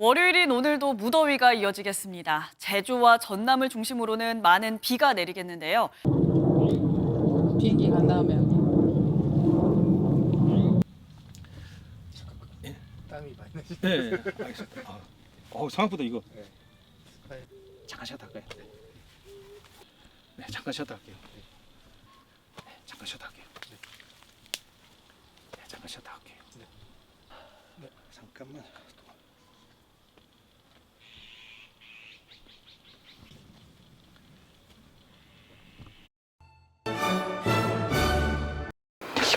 월요일인 오늘도 무더위가 이어지겠습니다. 제주와 전남을 중심으로는 많은 비가 내리겠는데요. 비행기 간 다음에 땀이 많이 나시. 네, 알겠습니다. 생각보다 이거 네. 잠깐 쉬었다 할까요? 네, 잠깐 쉬었다 할게요. 네, 잠깐 쉬었다 할게요. 네, 잠깐 쉬었다 할게요. 네, 잠깐만.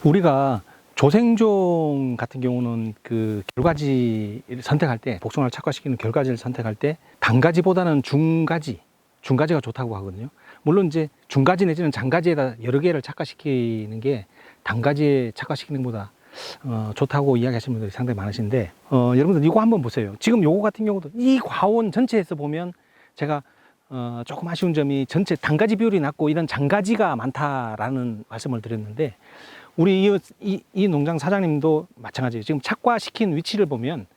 우리가 조생종 같은 경우는 그 결과지를 선택할 때, 복숭아를 착화시키는 결과지를 선택할 때 단가지보다는 중가지가 좋다고 하거든요. 물론 이제 중가지 내지는 장가지에다 여러 개를 착화시키는 게 단가지에 착화시키는 것보다 좋다고 이야기하시는 분들이 상당히 많으신데, 여러분들 이거 한번 보세요. 지금 요거 같은 경우도 이 과원 전체에서 보면 제가 조금 아쉬운 점이 전체 단가지 비율이 낮고 이런 장가지가 많다라는 말씀을 드렸는데, 우리 이 농장 사장님도 마찬가지예요. 지금 착과시킨 위치를 보면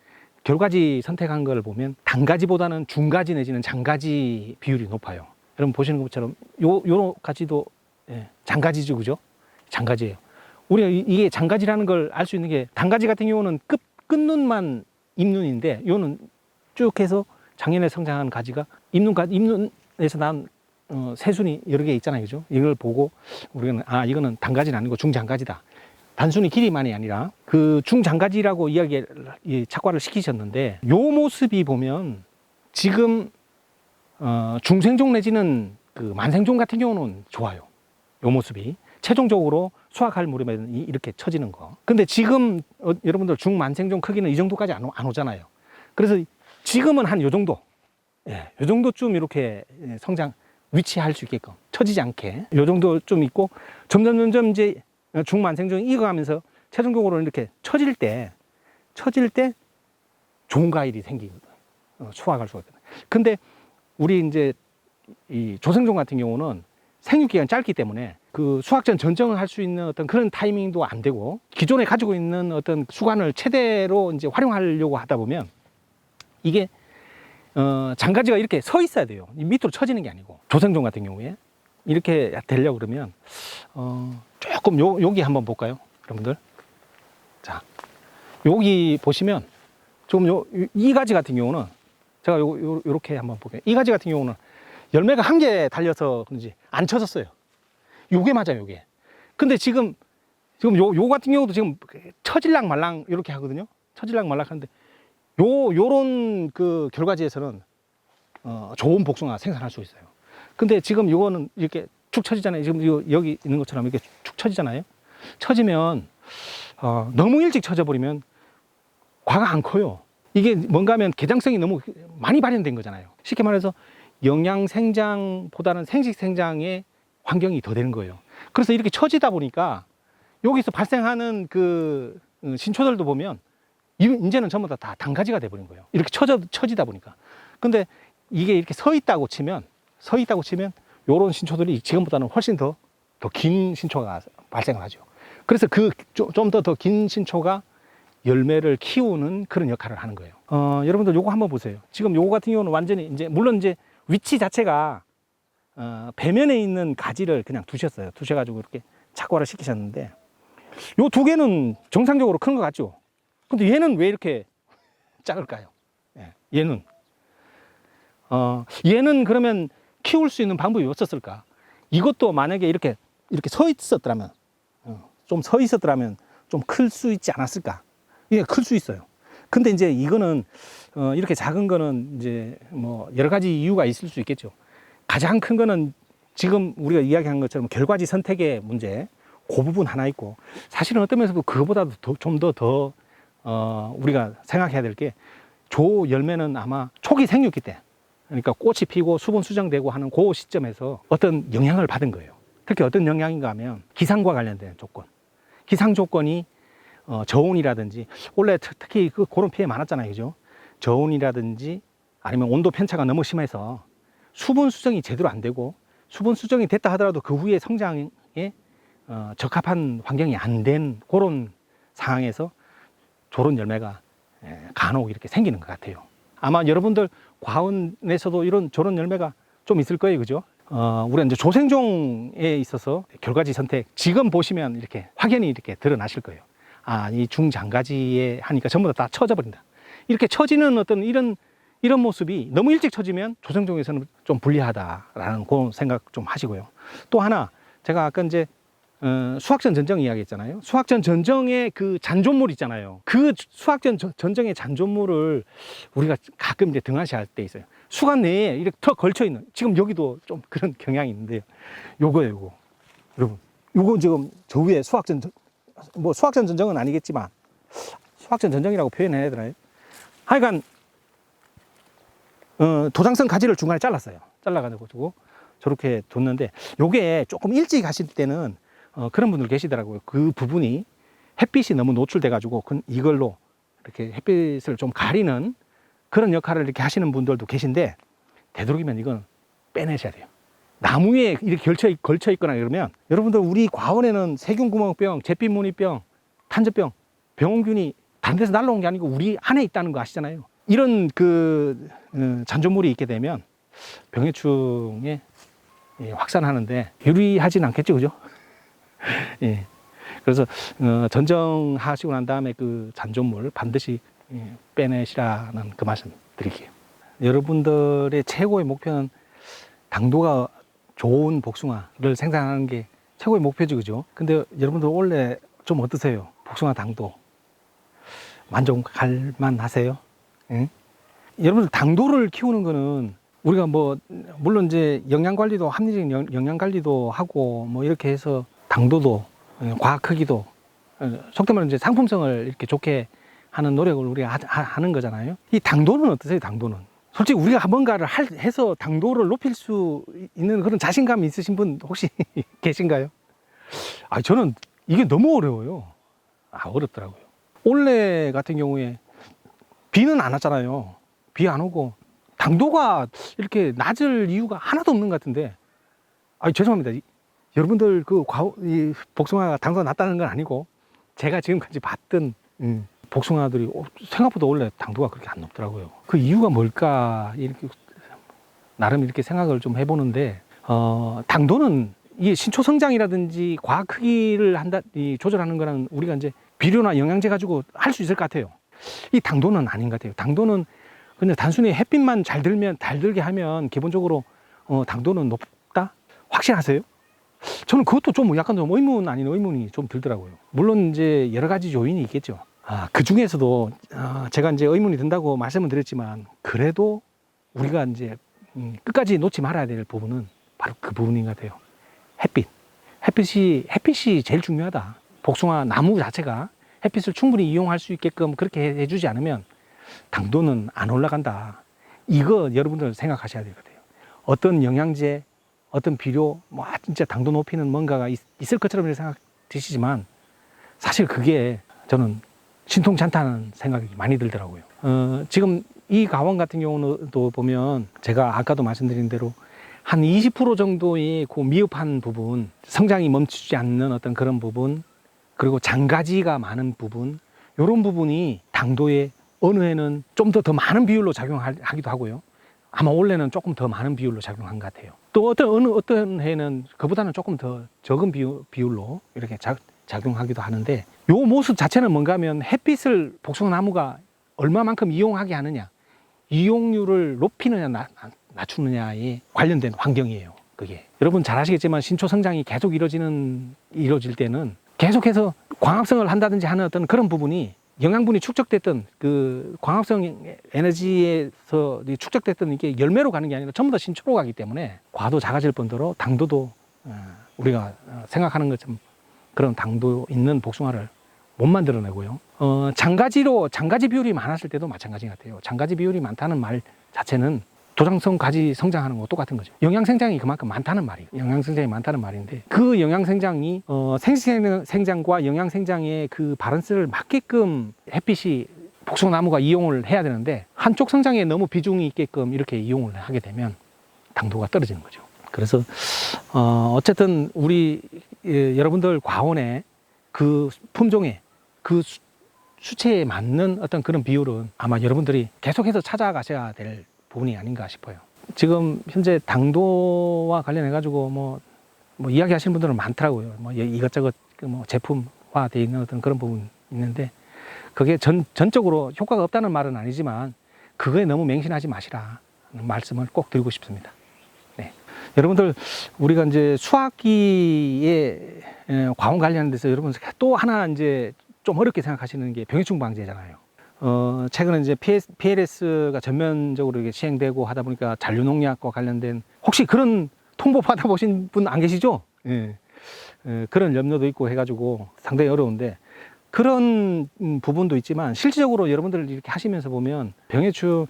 결과지 선택한 걸 보면 단가지보다는 중가지 내지는 장가지 비율이 높아요. 여러분 보시는 것처럼 요 가지도 장가지죠, 그죠? 장가지예요. 우리가 이게 장가지라는 걸 알 수 있는 게, 단가지 같은 경우는 끝눈만 잎눈인데, 요는 쭉 해서 작년에 성장한 가지가 잎눈에서 난 새순이 여러 개 있잖아요, 그죠? 이걸 보고 우리는 이거는 단가지는 아니고 중장가지다. 단순히 길이만이 아니라 그 중장가지라고 착과를 시키셨는데, 요 모습이 보면 지금 중생종 내지는 그 만생종 같은 경우는 좋아요. 요 모습이 최종적으로 수확할 무렵에 이렇게 처지는 거. 근데 지금 여러분들 중만생종 크기는 이 정도까지 안 오잖아요. 그래서 지금은 한 요 정도, 요 정도쯤 이렇게 성장 위치할 수 있게끔 처지지 않게 요 정도 좀 있고, 점점 이제 중만생종이 익어가면서 최종적으로 이렇게 처질 때 좋은 과일이 생기거든. 수확할 수가 있거든. 근데 우리 이제 이 조생종 같은 경우는 생육 기간이 짧기 때문에 그 수확 전 전정을 할 수 있는 어떤 그런 타이밍도 안 되고, 기존에 가지고 있는 어떤 수관을 최대로 이제 활용하려고 하다 보면 이게 장가지가 이렇게 서 있어야 돼요. 밑으로 처지는 게 아니고. 조생종 같은 경우에 이렇게 되려고 그러면 조금 여기 한번 볼까요, 여러분들? 자, 여기 보시면 조금 이 가지 같은 경우는 제가 요렇게 한번 볼게요. 이 가지 같은 경우는 열매가 한 개 달려서 그런지 안 쳐졌어요. 요게 맞아요, 요게. 근데 지금 요 같은 경우도 지금 처질랑 말랑 이렇게 하거든요. 처질랑 말랑 하는데 요런 그 결과지에서는 좋은 복숭아 생산할 수 있어요. 근데 지금 요거는 이렇게 축 처지잖아요. 지금 여기 있는 것처럼 이렇게 축 처지잖아요. 처지면 너무 일찍 처져 버리면 과가 안 커요. 이게 뭔가 하면 개장성이 너무 많이 발현된 거잖아요. 쉽게 말해서 영양 생장보다는 생식 생장의 환경이 더 되는 거예요. 그래서 이렇게 처지다 보니까 여기서 발생하는 그 신초들도 보면 이제는 전부 다 단가지가 돼버린 거예요. 이렇게 처지다 보니까. 근데 이게 이렇게 서 있다고 치면 요런 신초들이 지금보다는 훨씬 더 긴 신초가 발생을 하죠. 그래서 그 좀 더 긴 신초가 열매를 키우는 그런 역할을 하는 거예요. 여러분들 요거 한번 보세요. 지금 요거 같은 경우는 완전히 물론 이제 위치 자체가 배면에 있는 가지를 그냥 두셔가지고 이렇게 착과를 시키셨는데, 요 두 개는 정상적으로 큰 것 같죠? 근데 얘는 왜 이렇게 작을까요? 얘는 그러면 키울 수 있는 방법이 없었을까? 이것도 만약에 이렇게 서 있었더라면, 좀 클 수 있지 않았을까? 이게 클 수 있어요. 근데 이제 이거는 이렇게 작은 거는 이제 뭐 여러 가지 이유가 있을 수 있겠죠. 가장 큰 거는 지금 우리가 이야기한 것처럼 결과지 선택의 문제, 그 부분 하나 있고, 사실은 어떤 면에서도 그거보다도 좀 더 우리가 생각해야 될 게, 조 열매는 아마 초기 생육기 때, 그러니까 꽃이 피고 수분 수정되고 하는 그 시점에서 어떤 영향을 받은 거예요. 특히 어떤 영향인가 하면 기상과 관련된 조건, 기상 조건이 저온이라든지, 원래 특히 그런 피해 많았잖아요, 그죠? 저온이라든지 아니면 온도 편차가 너무 심해서 수분 수정이 제대로 안 되고, 수분 수정이 됐다 하더라도 그 후에 성장에 적합한 환경이 안 된 그런 상황에서 저런 열매가 간혹 이렇게 생기는 것 같아요. 아마 여러분들 과원에서도 저런 열매가 좀 있을 거예요, 그죠? 우리가 이제 조생종에 있어서 결과지 선택, 지금 보시면 이렇게 확연히 이렇게 드러나실 거예요. 아, 이 중장가지에 하니까 전부 다 처져 버린다. 이렇게 처지는 어떤 이런 모습이 너무 일찍 처지면 조생종에서는 좀 불리하다라는 그런 생각 좀 하시고요. 또 하나, 제가 아까 이제 수확전 전정 이야기 했잖아요. 수확전 전정의 그 잔존물 있잖아요. 그 수확전 전정의 잔존물을 우리가 가끔 이제 등하시할 때 있어요. 수관 내에 이렇게 턱 걸쳐 있는, 지금 여기도 좀 그런 경향이 있는데요. 요거예요, 요거. 여러분, 요거 지금 저 위에 수확전 전정은 아니겠지만, 수확전 전정이라고 표현해야 되나요? 하여간, 도장성 가지를 중간에 잘랐어요. 잘라가지고 저렇게 뒀는데, 요게 조금 일찍 하실 때는 그런 분들 계시더라고요. 그 부분이 햇빛이 너무 노출돼가지고 이걸로 이렇게 햇빛을 좀 가리는 그런 역할을 이렇게 하시는 분들도 계신데, 되도록이면 이건 빼내셔야 돼요. 나무에 이렇게 걸쳐 있거나 이러면, 여러분들 우리 과원에는 세균구멍병, 잿빛무늬병, 탄저병, 병원균이 다른 데서 날라온 게 아니고 우리 안에 있다는 거 아시잖아요. 이런 잔존물이 있게 되면 병해충에 확산하는데 유리하진 않겠죠, 그죠? 예. 그래서 전정하시고 난 다음에 그 잔존물 반드시 빼내시라는 그 말씀 드릴게요. 여러분들의 최고의 목표는 당도가 좋은 복숭아를 생산하는 게 최고의 목표죠, 그죠? 근데 여러분들 원래 좀 어떠세요? 복숭아 당도 만족할 만하세요? 응? 여러분들 당도를 키우는 거는 우리가 물론 이제 영양 관리도, 합리적인 영양 관리도 하고 이렇게 해서 당도도, 과학 크기도, 속된 말로 이제 상품성을 이렇게 좋게 하는 노력을 우리가 하는 거잖아요. 이 당도는 어떠세요, 당도는? 솔직히 우리가 뭔가를 해서 당도를 높일 수 있는 그런 자신감이 있으신 분 혹시 계신가요? 저는 이게 너무 어려워요. 어렵더라고요. 올해 같은 경우에 비는 안 왔잖아요. 비 안 오고 당도가 이렇게 낮을 이유가 하나도 없는 것 같은데, 죄송합니다. 여러분들 이 복숭아가 당도가 낮다는 건 아니고, 제가 지금까지 봤던 복숭아들이 생각보다 원래 당도가 그렇게 안 높더라고요. 그 이유가 뭘까, 이렇게 나름 이렇게 생각을 좀 해보는데, 당도는 이게 신초 성장이라든지 과학 크기를 조절하는 거는 우리가 이제 비료나 영양제 가지고 할 수 있을 것 같아요. 이 당도는 아닌 것 같아요. 당도는 그냥 단순히 햇빛만 잘 들게 하면 기본적으로 당도는 높다? 확신하세요? 저는 그것도 좀 약간 좀 의문 아닌 의문이 좀 들더라고요. 물론 이제 여러 가지 요인이 있겠죠. 그 중에서도 제가 이제 의문이 든다고 말씀을 드렸지만, 그래도 우리가 이제 끝까지 놓지 말아야 될 부분은 바로 그 부분인 것 같아요. 햇빛이 제일 중요하다. 복숭아 나무 자체가 햇빛을 충분히 이용할 수 있게끔 그렇게 해주지 않으면 당도는 안 올라간다. 이거 여러분들 생각하셔야 될 것 같아요. 어떤 영양제, 어떤 비료, 진짜 당도 높이는 뭔가가 있을 것처럼 생각 드시지만, 사실 그게 저는 신통찮다는 생각이 많이 들더라고요. 지금 이 가원 같은 경우도 보면, 제가 아까도 말씀드린 대로 한 20% 정도의 그 미흡한 부분, 성장이 멈추지 않는 어떤 그런 부분, 그리고 장가지가 많은 부분, 이런 부분이 당도에 어느 해는 좀 더 많은 비율로 작용하기도 하고요. 아마 올해는 조금 더 많은 비율로 작용한 것 같아요. 또 어떤 해는 그보다는 조금 더 적은 비율로 이렇게 작용하기도 하는데, 요 모습 자체는 뭔가 하면 햇빛을 복숭아나무가 얼마만큼 이용하게 하느냐, 이용률을 높이느냐 낮추느냐에 관련된 환경이에요. 그게 여러분 잘 아시겠지만, 신초 성장이 계속 이루어질 때는 계속해서 광합성을 한다든지 하는 어떤 그런 부분이, 영양분이 축적됐던 그 광합성 에너지에서 축적됐던 이게 열매로 가는 게 아니라 전부 다 신초로 가기 때문에 과도 작아질 뿐더러 당도도 우리가 생각하는 것처럼 그런 당도 있는 복숭아를 못 만들어내고요. 장가지 비율이 많았을 때도 마찬가지 같아요. 장가지 비율이 많다는 말 자체는 도장성 가지 성장하는 거와 똑같은 거죠. 영양생장이 그만큼 많다는 말이에요. 영양생장이 많다는 말인데, 그 영양생장이 생식생장과 영양생장의 그 밸런스를 맞게끔 햇빛이 복숭아나무가 이용을 해야 되는데, 한쪽 성장에 너무 비중이 있게끔 이렇게 이용을 하게 되면 당도가 떨어지는 거죠. 그래서 어쨌든 우리 여러분들 과원의 그 품종의 그 수치에 맞는 어떤 그런 비율은 아마 여러분들이 계속해서 찾아가셔야 될 부분이 아닌가 싶어요. 지금 현재 당도와 관련해 가지고 뭐 이야기하시는 분들은 많더라고요. 뭐 이것저것 뭐 제품화되어 있는 어떤 그런 부분 있는데 그게 전적으로 효과가 없다는 말은 아니지만 그거에 너무 맹신하지 마시라 말씀을 꼭 드리고 싶습니다. 네. 여러분들 우리가 이제 수확기에 과온 관련된 데서 여러분 또 하나 이제 좀 어렵게 생각하시는 게 병해충 방제잖아요. 최근에 이제 PLS가 전면적으로 이게 시행되고 하다 보니까 잔류농약과 관련된 혹시 그런 통보 받아보신 분 안 계시죠? 예. 그런 염려도 있고 해가지고 상당히 어려운데 그런 부분도 있지만 실질적으로 여러분들 이렇게 하시면서 보면 병해충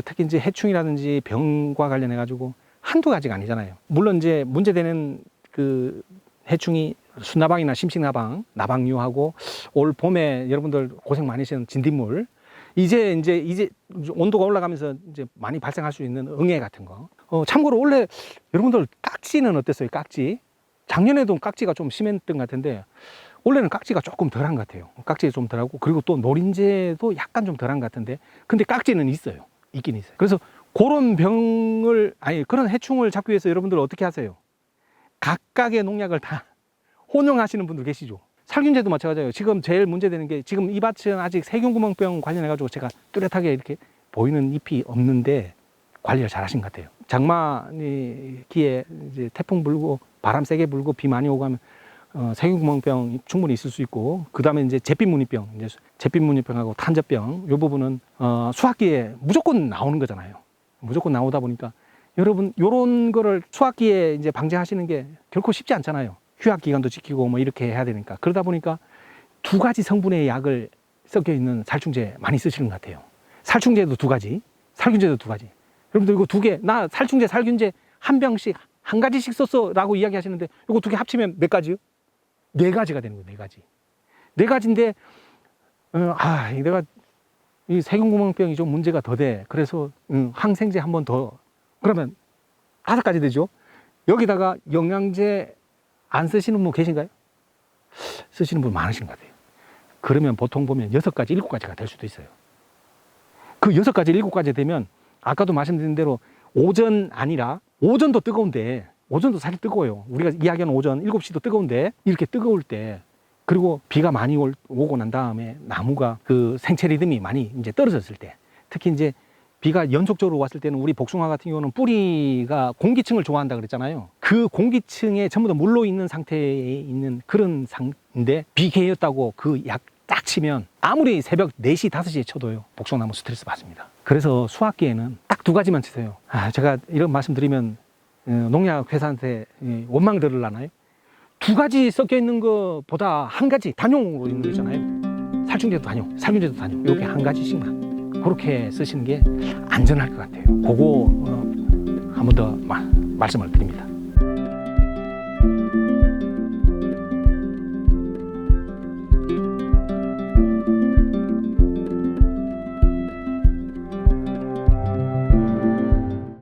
특히 이제 해충이라든지 병과 관련해 가지고 한두 가지가 아니잖아요. 물론 이제 문제되는 그 해충이 순나방이나 심식나방, 나방류하고 올 봄에 여러분들 고생 많이 하시는 진딧물, 이제 온도가 올라가면서 이제 많이 발생할 수 있는 응애 같은 거. 참고로 원래 여러분들 깍지는 어땠어요? 깍지. 작년에도 깍지가 좀 심했던 것 같은데 올해는 깍지가 조금 덜한 것 같아요. 깍지가 좀 덜하고 그리고 또 노린재도 약간 좀 덜한 것 같은데 근데 깍지는 있어요. 있긴 있어요. 그래서 그런 그런 해충을 잡기 위해서 여러분들 어떻게 하세요? 각각의 농약을 다 혼용하시는 분들 계시죠. 살균제도 마찬가지예요. 지금 제일 문제되는 게 지금 이 밭은 아직 세균구멍병 관련해가지고 제가 뚜렷하게 이렇게 보이는 잎이 없는데 관리를 잘 하신 것 같아요. 장마기에 이제 태풍 불고 바람 세게 불고 비 많이 오고 하면 세균구멍병 충분히 있을 수 있고 그 다음에 이제 잿빛무늬병, 이제 잿빛무늬병하고 탄저병 이 부분은 수확기에 무조건 나오는 거잖아요. 무조건 나오다 보니까 여러분 요런 거를 수확기에 이제 방제하시는 게 결코 쉽지 않잖아요. 휴학 기간도 지키고 뭐 이렇게 해야 되니까 그러다 보니까 두 가지 성분의 약을 섞여 있는 살충제 많이 쓰시는 것 같아요. 살충제도 두 가지, 살균제도 두 가지. 여러분들 이거 두 개, 나 살충제, 살균제 한 병씩 한 가지씩 썼어라고 이야기하시는데 이거 두 개 합치면 몇 가지요? 네 가지가 되는 거예요. 네 가지. 네 가지인데 내가 이 세균구멍병이 좀 문제가 더 돼. 그래서 항생제 한 번 더. 그러면 5가지 되죠. 여기다가 영양제 안 쓰시는 분 계신가요? 쓰시는 분 많으신 것 같아요. 그러면 보통 보면 6가지, 7가지가 될 수도 있어요. 그 6가지, 7가지 되면 아까도 말씀드린 대로 오전 아니라 오전도 뜨거운데 오전도 사실 뜨거워요. 우리가 이야기하는 오전 7시도 뜨거운데 이렇게 뜨거울 때 그리고 비가 많이 오고 난 다음에 나무가 그 생체 리듬이 많이 이제 떨어졌을 때 특히 이제 비가 연속적으로 왔을 때는 우리 복숭아 같은 경우는 뿌리가 공기층을 좋아한다 그랬잖아요. 그 공기층에 전부 다 물로 있는 상태에 있는 그런 상인데 비 개였다고 그 약 딱 치면 아무리 새벽 4시, 5시에 쳐도요. 복숭아나무 스트레스 받습니다. 그래서 수확기에는 딱 2가지만 치세요. 제가 이런 말씀 드리면 농약 회사한테 원망 들으려나요? 2가지 섞여 있는 것보다 한 가지 단용으로 있는 거 있잖아요. 살충제도 단용, 살균제도 단용. 이렇게 한 가지씩만 그렇게 쓰시는 게 안전할 것 같아요. 그거 한 번 더 말씀을 드립니다.